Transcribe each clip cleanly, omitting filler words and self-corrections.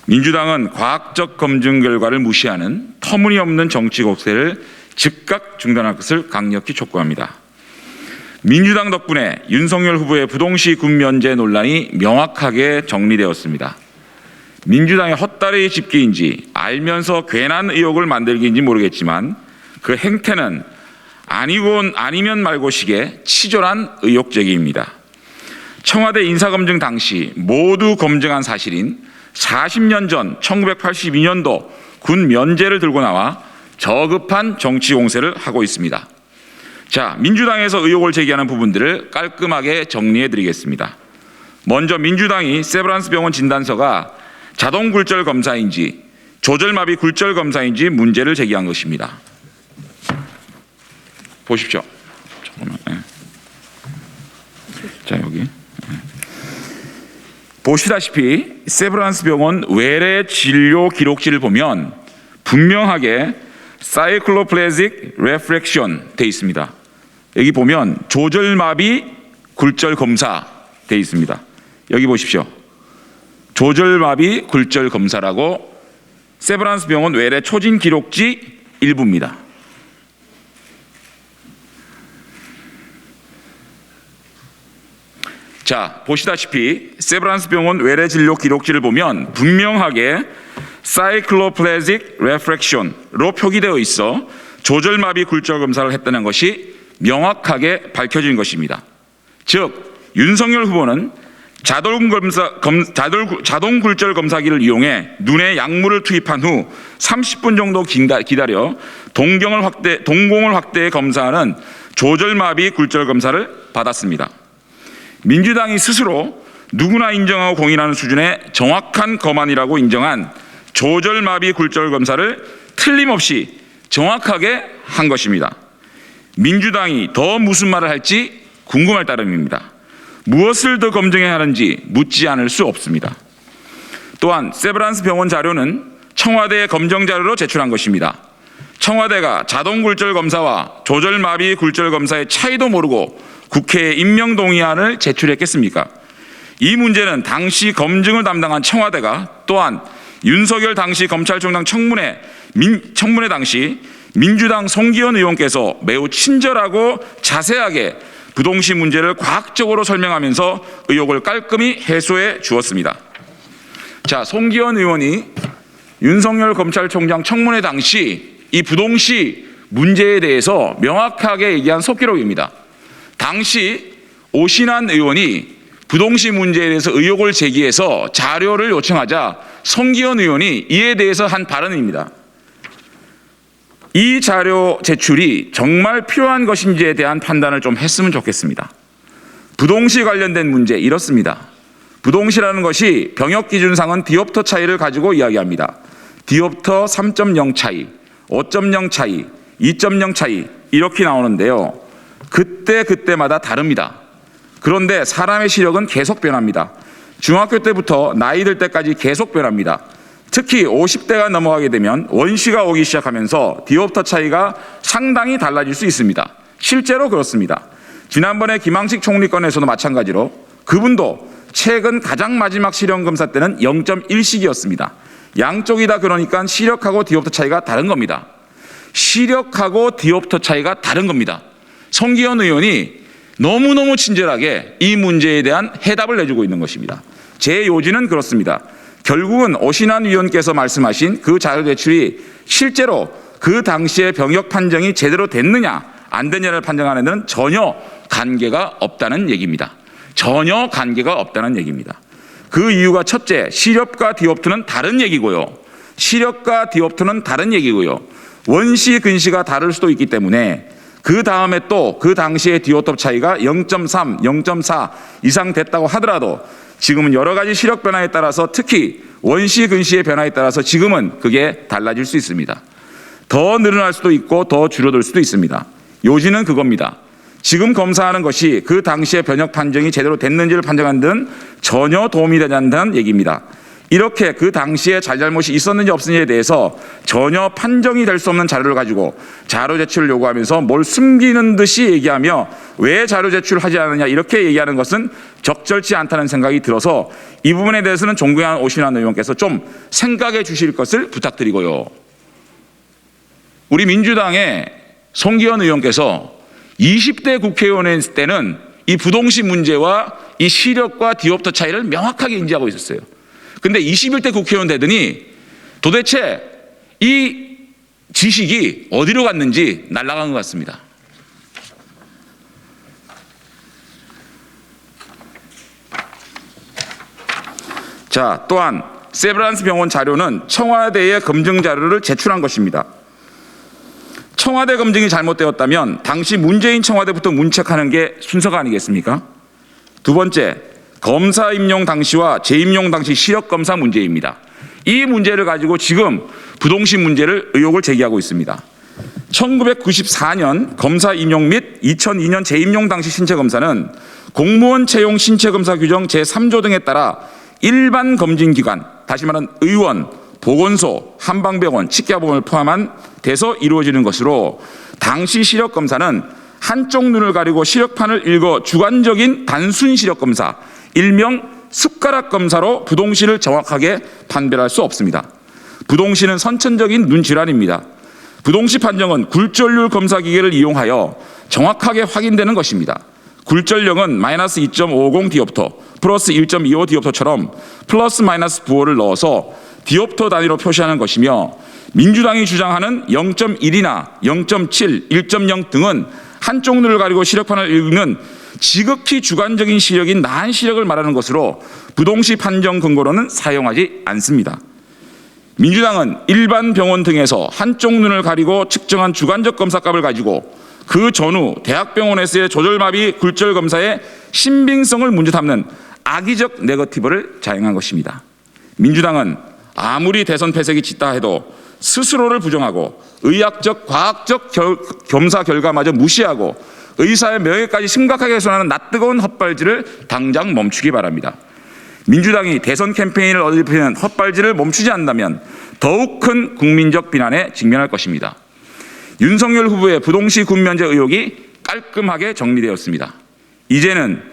민주당은 과학적 검증 결과를 무시하는 터무니없는 정치 곡세를 즉각 중단할 것을 강력히 촉구합니다. 민주당 덕분에 윤석열 후보의 부동시 군 면제 논란이 명확하게 정리되었습니다. 민주당의 헛다리 짚기인지 알면서 괜한 의혹을 만들기인지 모르겠지만 그 행태는 아니면 말고식의 치졸한 의혹 제기입니다. 청와대 인사검증 당시 모두 검증한 사실인 40년 전 1982년도 군 면제를 들고 나와 저급한 정치 공세를 하고 있습니다. 자, 민주당에서 의혹을 제기하는 부분들을 깔끔하게 정리해 드리겠습니다. 먼저 민주당이 세브란스 병원 진단서가 자동 굴절 검사인지 조절마비 굴절 검사인지 문제를 제기한 것입니다. 보십시오. 잠깐만. 자, 여기. 보시다시피 세브란스 병원 외래 진료 기록지를 보면 분명하게 사이클로플래식 레프렉션 돼 있습니다. 여기 보면 조절마비 굴절 검사 돼 있습니다. 여기 보십시오. 조절마비 굴절 검사라고 세브란스 병원 외래 초진 기록지 일부입니다. 자, 보시다시피 세브란스 병원 외래 진료 기록지를 보면 분명하게 사이클로플래식 레프렉션으로 표기되어 있어 조절마비 굴절 검사를 했다는 것이 명확하게 밝혀진 것입니다. 즉 윤석열 후보는 자동 굴절 검사기를 이용해 눈에 약물을 투입한 후 30분 정도 기다려 동공을 확대해 검사하는 조절마비 굴절 검사를 받았습니다. 민주당이 스스로 누구나 인정하고 공인하는 수준의 정확한 검안이라고 인정한 조절마비 굴절 검사를 틀림없이 정확하게 한 것입니다. 민주당이 더 무슨 말을 할지 궁금할 따름입니다. 무엇을 더 검증해야 하는지 묻지 않을 수 없습니다. 또한 세브란스 병원 자료는 청와대의 검정 자료로 제출한 것입니다. 청와대가 자동 굴절 검사와 조절마비 굴절 검사의 차이도 모르고 국회에 임명동의안을 제출했겠습니까? 이 문제는 당시 검증을 담당한 청와대가 또한 윤석열 당시 검찰총장 청문회 당시 민주당 송기현 의원께서 매우 친절하고 자세하게 부동시 문제를 과학적으로 설명하면서 의혹을 깔끔히 해소해 주었습니다. 자, 송기현 의원이 윤석열 검찰총장 청문회 당시 이 부동시 문제에 대해서 명확하게 얘기한 속기록입니다. 당시 오신환 의원이 부동시 문제에 대해서 의혹을 제기해서 자료를 요청하자 송기현 의원이 이에 대해서 한 발언입니다. 이 자료 제출이 정말 필요한 것인지에 대한 판단을 좀 했으면 좋겠습니다. 부동시 관련된 문제 이렇습니다. 부동시라는 것이 병역 기준상은 디옵터 차이를 가지고 이야기합니다. 디옵터 3.0 차이, 5.0 차이, 2.0 차이 이렇게 나오는데요. 그때마다 다릅니다. 그런데 사람의 시력은 계속 변합니다. 중학교 때부터 나이 들 때까지 계속 변합니다. 특히 50대가 넘어가게 되면 원시가 오기 시작하면서 디옵터 차이가 상당히 달라질 수 있습니다. 실제로 그렇습니다. 지난번에 김항식 총리 건에서도 마찬가지로 그분도 최근 가장 마지막 시력 검사 때는 0.1씩이었습니다. 양쪽이 다 그러니까 시력하고 디옵터 차이가 다른 겁니다. 시력하고 디옵터 차이가 다른 겁니다. 송기현 의원이 너무너무 친절하게 이 문제에 대한 해답을 내주고 있는 것입니다. 제 요지는 그렇습니다. 결국은 오신환 의원께서 말씀하신 그 자료 제출이 실제로 그 당시에 병역 판정이 제대로 됐느냐 안 됐느냐를 판정하는 데는 전혀 관계가 없다는 얘기입니다. 전혀 관계가 없다는 얘기입니다. 그 이유가 첫째, 시력과 디옵트는 다른 얘기고요. 시력과 디옵트는 다른 얘기고요. 원시 근시가 다를 수도 있기 때문에 그 다음에 또 그 당시의 디옵터 차이가 0.3, 0.4 이상 됐다고 하더라도 지금은 여러 가지 시력 변화에 따라서 특히 원시 근시의 변화에 따라서 지금은 그게 달라질 수 있습니다. 더 늘어날 수도 있고 더 줄어들 수도 있습니다. 요지는 그겁니다. 지금 검사하는 것이 그 당시의 병역 판정이 제대로 됐는지를 판정하는 데는 전혀 도움이 되지 않는다는 얘기입니다. 이렇게 그 당시에 잘잘못이 있었는지 없었는지에 대해서 전혀 판정이 될 수 없는 자료를 가지고 자료 제출을 요구하면서 뭘 숨기는 듯이 얘기하며 왜 자료 제출하지 않느냐 이렇게 얘기하는 것은 적절치 않다는 생각이 들어서 이 부분에 대해서는 종구현 오신환 의원께서 좀 생각해 주실 것을 부탁드리고요. 우리 민주당의 송기현 의원께서 20대 국회의원일 때는 이 부동시 문제와 이 시력과 디옵터 차이를 명확하게 인지하고 있었어요. 근데 21대 국회의원 되더니 도대체 이 지식이 어디로 갔는지 날아간 것 같습니다. 자, 또한 세브란스 병원 자료는 청와대에 검증 자료를 제출한 것입니다. 청와대 검증이 잘못되었다면 당시 문재인 청와대부터 문책하는 게 순서가 아니겠습니까? 두 번째, 검사 임용 당시와 재임용 당시 시력 검사 문제입니다. 이 문제를 가지고 지금 부동시 문제를 의혹을 제기하고 있습니다. 1994년 검사 임용 및 2002년 재임용 당시 신체 검사는 공무원 채용 신체 검사 규정 제3조 등에 따라 일반 검진 기관, 다시 말하는 의원, 보건소, 한방병원, 치과보험을 포함한 돼서 이루어지는 것으로 당시 시력 검사는 한쪽 눈을 가리고 시력판을 읽어 주관적인 단순 시력 검사, 일명 숟가락 검사로 부동시를 정확하게 판별할 수 없습니다. 부동시는 선천적인 눈 질환입니다. 부동시 판정은 굴절률 검사 기계를 이용하여 정확하게 확인되는 것입니다. 굴절력은 마이너스 2.50 디옵터, 플러스 1.25 디옵터처럼 플러스 마이너스 부호를 넣어서 디옵터 단위로 표시하는 것이며 민주당이 주장하는 0.1이나 0.7, 1.0 등은 한쪽 눈을 가리고 시력판을 읽는 지극히 주관적인 시력인 나한 시력을 말하는 것으로 부동시 판정 근거로는 사용하지 않습니다. 민주당은 일반 병원 등에서 한쪽 눈을 가리고 측정한 주관적 검사값을 가지고 그 전후 대학병원에서의 조절마비 굴절 검사의 신빙성을 문제 삼는 악의적 네거티브를 자행한 것입니다. 민주당은 아무리 대선 패색이 짙다 해도 스스로를 부정하고 의학적, 과학적 검사 결과마저 무시하고 의사의 명예까지 심각하게 훼손하는 낯뜨거운 헛발질을 당장 멈추기 바랍니다. 민주당이 대선 캠페인을 어지럽히는 헛발질을 멈추지 않는다면 더욱 큰 국민적 비난에 직면할 것입니다. 윤석열 후보의 부동시 군면제 의혹이 깔끔하게 정리되었습니다. 이제는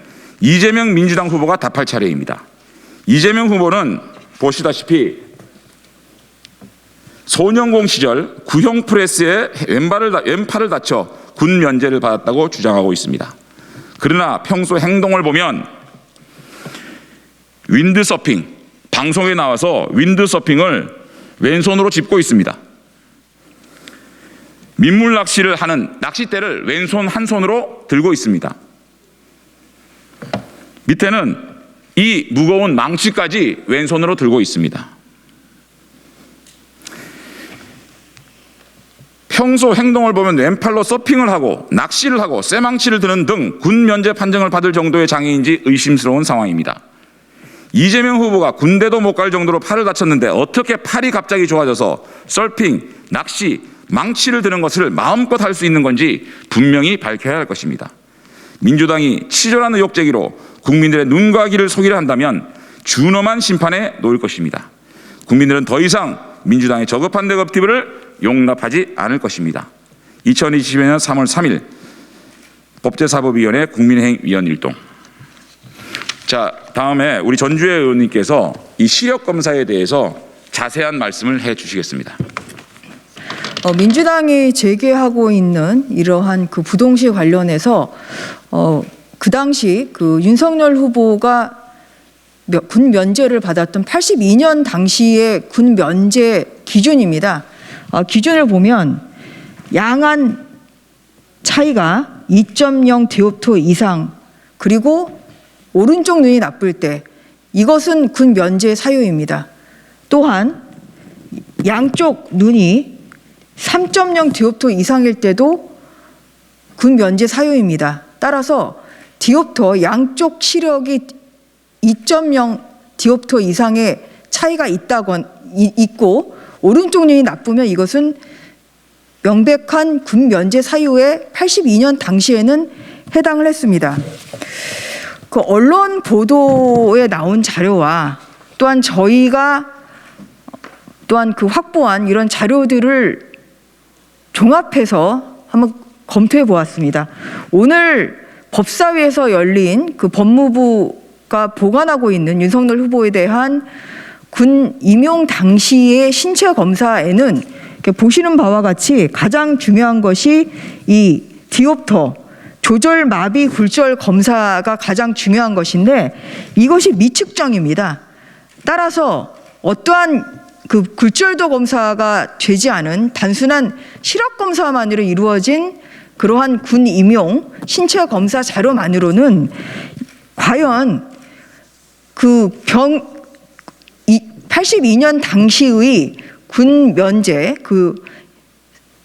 이재명 민주당 후보가 답할 차례입니다. 이재명 후보는 보시다시피 소년공 시절 구형 프레스에 왼팔을 다쳐 군 면제를 받았다고 주장하고 있습니다. 그러나 평소 행동을 보면 윈드서핑, 방송에 나와서 윈드서핑을 왼손으로 짚고 있습니다. 민물 낚시를 하는 낚싯대를 왼손 한 손으로 들고 있습니다. 밑에는 이 무거운 망치까지 왼손으로 들고 있습니다. 평소 행동을 보면 왼팔로 서핑을 하고 낚시를 하고 쇠망치를 드는 등 군 면제 판정을 받을 정도의 장애인지 의심스러운 상황입니다. 이재명 후보가 군대도 못 갈 정도로 팔을 다쳤는데 어떻게 팔이 갑자기 좋아져서 서핑, 낚시, 망치를 드는 것을 마음껏 할 수 있는 건지 분명히 밝혀야 할 것입니다. 민주당이 치졸한 의혹 제기로 국민들의 눈과 귀를 속이려 한다면 준엄한 심판에 놓일 것입니다. 국민들은 더 이상 민주당의 저급한 네거티브를 용납하지 않을 것입니다. 2020년 3월 3일 법제사법위원회 국민행위위원 일동. 자, 다음에 우리 전주혜 의원님께서 이 시력검사에 대해서 자세한 말씀을 해 주시겠습니다. 민주당이 제기하고 있는 이러한 그 부동시 관련해서 그 당시 그 윤석열 후보가 군 면제를 받았던 82년 당시의 군 면제 기준입니다. 기준을 보면 양안 차이가 2.0 디옵터 이상 그리고 오른쪽 눈이 나쁠 때 이것은 군 면제 사유입니다. 또한 양쪽 눈이 3.0 디옵터 이상일 때도 군 면제 사유입니다. 따라서 디옵터 양쪽 시력이 2.0 디옵터 이상의 차이가 있고 오른쪽 눈이 나쁘면 이것은 명백한 군 면제 사유에 82년 당시에는 해당을 했습니다. 그 언론 보도에 나온 자료와 또한 저희가 또한 그 확보한 이런 자료들을 종합해서 한번 검토해 보았습니다. 오늘 법사위에서 열린 그 법무부가 보관하고 있는 윤석열 후보에 대한 군 임용 당시의 신체 검사에는 이렇게 보시는 바와 같이 가장 중요한 것이 이 디옵터 조절 마비 굴절 검사가 가장 중요한 것인데 이것이 미측정입니다. 따라서 어떠한 그 굴절도 검사가 되지 않은 단순한 시력 검사만으로 이루어진 그러한 군 임용 신체 검사 자료만으로는 과연 그 82년 당시의 군 면제 그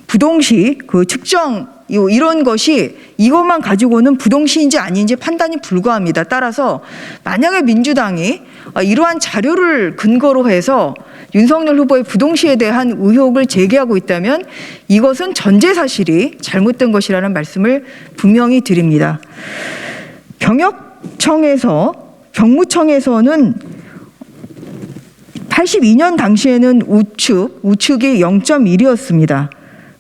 부동시 그 측정 이런 것이 이것만 가지고는 부동시인지 아닌지 판단이 불가합니다. 따라서 만약에 민주당이 이러한 자료를 근거로 해서 윤석열 후보의 부동시에 대한 의혹을 제기하고 있다면 이것은 전제 사실이 잘못된 것이라는 말씀을 분명히 드립니다. 병무청에서는 82년 당시에는 우측이 0.1이었습니다.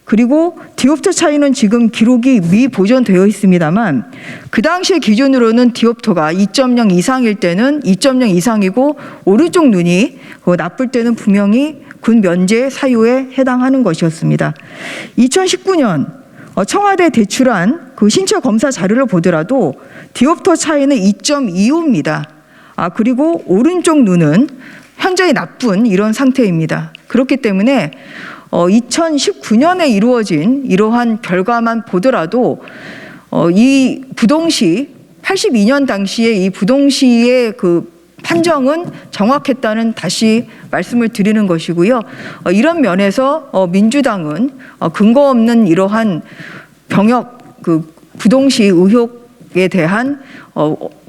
그리고 디옵터 차이는 지금 기록이 미보존되어 있습니다만 그 당시의 기준으로는 디옵터가 2.0 이상일 때는 2.0 이상이고 오른쪽 눈이 나쁠 때는 분명히 군 면제 사유에 해당하는 것이었습니다. 2019년 청와대 제출한 그 신체 검사 자료를 보더라도 디옵터 차이는 2.25입니다. 그리고 오른쪽 눈은 현저히 나쁜 이런 상태입니다. 그렇기 때문에 2019년에 이루어진 이러한 결과만 보더라도 이 부동시 82년 당시에 이 부동시의 그 판정은 정확했다는 다시 말씀을 드리는 것이고요. 이런 면에서 민주당은 근거 없는 이러한 병역 그 부동시 의혹에 대한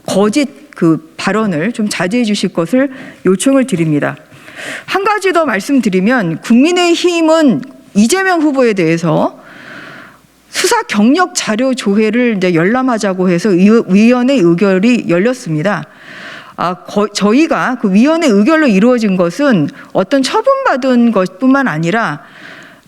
거짓 그 발언을 좀 자제해 주실 것을 요청을 드립니다. 한 가지 더 말씀드리면 국민의힘은 이재명 후보에 대해서 수사 경력 자료 조회를 이제 열람하자고 해서 위원회 의결이 열렸습니다. 저희가 그 위원회 의결로 이루어진 것은 어떤 처분받은 것뿐만 아니라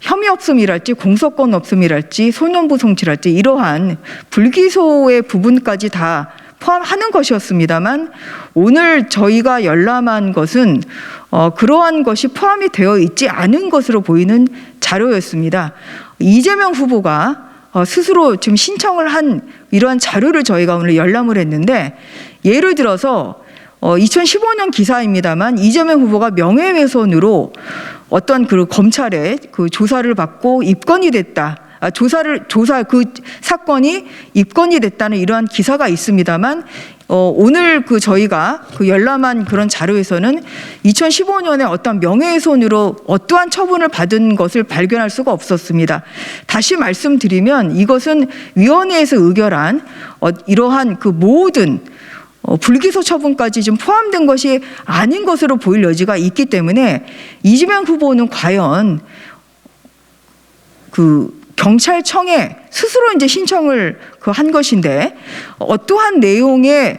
혐의 없음이랄지 공소권 없음이랄지 소년부 송치랄지 이러한 불기소의 부분까지 다 포함하는 것이었습니다만 오늘 저희가 열람한 것은 그러한 것이 포함이 되어 있지 않은 것으로 보이는 자료였습니다. 이재명 후보가 스스로 지금 신청을 한 이러한 자료를 저희가 오늘 열람을 했는데 예를 들어서 2015년 기사입니다만 이재명 후보가 명예훼손으로 어떤 그 검찰에 그 조사를 받고 입건이 됐다. 그 사건이 입건이 됐다는 이러한 기사가 있습니다만 오늘 그 저희가 그 열람한 그런 자료에서는 2015년에 어떤 명예훼손으로 어떠한 처분을 받은 것을 발견할 수가 없었습니다. 다시 말씀드리면 이것은 위원회에서 의결한 이러한 그 모든 불기소 처분까지 좀 포함된 것이 아닌 것으로 보일 여지가 있기 때문에 이재명 후보는 과연 그 경찰청에 스스로 이제 신청을 한 것인데 어떠한 내용의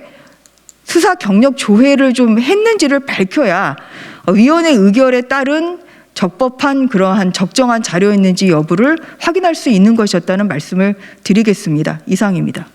수사 경력 조회를 좀 했는지를 밝혀야 위원회 의결에 따른 적법한 그러한 적정한 자료였는지 여부를 확인할 수 있는 것이었다는 말씀을 드리겠습니다. 이상입니다.